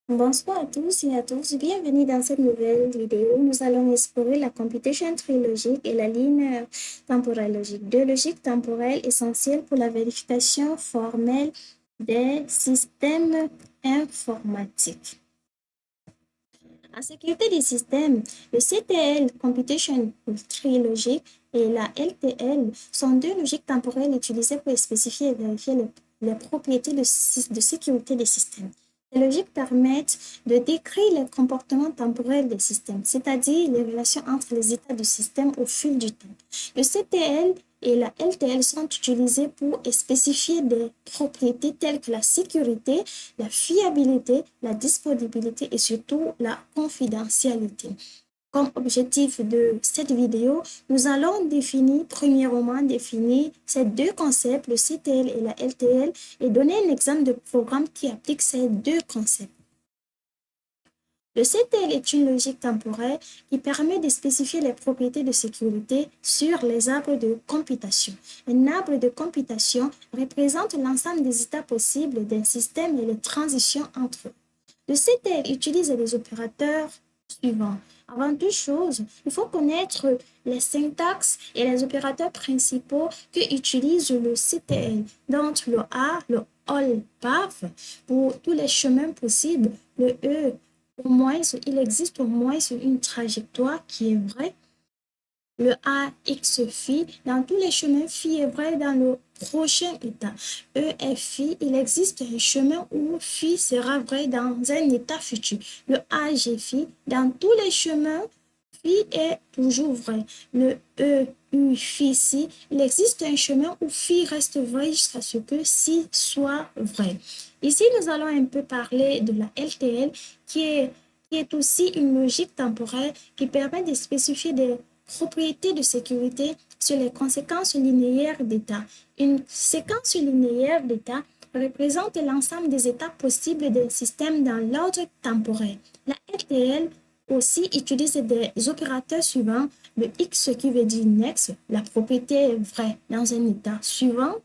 Bonsoir à tous et à tous, bienvenue dans cette nouvelle vidéo. Nous allons explorer la computation trilogique et la ligne temporelle logique. Deux logiques temporelles essentielles pour la vérification formelle des systèmes informatiques. En sécurité des systèmes, le CTL, Computation Trilogique, et la LTL sont deux logiques temporelles utilisées pour spécifier et vérifier les propriétés de sécurité des systèmes. Les logiques permettent de décrire les comportements temporels des systèmes, c'est-à-dire les relations entre les états du système au fil du temps. Le CTL et la LTL sont utilisés pour spécifier des propriétés telles que la sécurité, la fiabilité, la disponibilité et surtout la confidentialité. Comme objectif de cette vidéo, nous allons premièrement définir ces deux concepts, le CTL et la LTL, et donner un exemple de programme qui applique ces deux concepts. Le CTL est une logique temporelle qui permet de spécifier les propriétés de sécurité sur les arbres de computation. Un arbre de computation représente l'ensemble des états possibles d'un système et les transitions entre eux. Le CTL utilise les opérateurs suivants. Avant toute chose, il faut connaître les syntaxes et les opérateurs principaux que utilise le CTL. Donc, le A, le all path, pour tous les chemins possibles, le E, au moins, il existe au moins une trajectoire qui est vraie. Le A, X, phi, dans tous les chemins, phi est vrai dans le prochain état. E est phi, il existe un chemin où phi sera vrai dans un état futur. Le A, G, phi, dans tous les chemins, phi est toujours vrai. Le E, U, phi, si, il existe un chemin où phi reste vrai jusqu'à ce que si soit vrai. Ici, nous allons un peu parler de la LTL qui est aussi une logique temporelle qui permet de spécifier des propriétés de sécurité sur les conséquences linéaires d'état. Une séquence linéaire d'état représente l'ensemble des états possibles d'un système dans l'ordre temporel. La LTL aussi utilise des opérateurs suivants, le X qui veut dire next, la propriété est vraie dans un état suivant,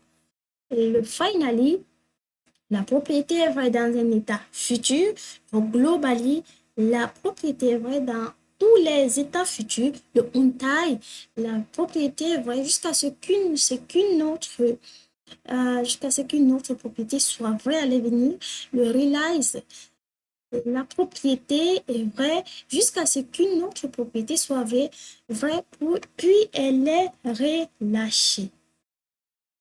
le finally, la propriété est vraie dans un état futur, le globally, la propriété est vraie dans tous les états futurs, le untie, la propriété est vraie jusqu'à ce qu'une autre propriété soit vraie à l'avenir, le realize, la propriété est vraie jusqu'à ce qu'une autre propriété soit vraie puis elle est relâchée.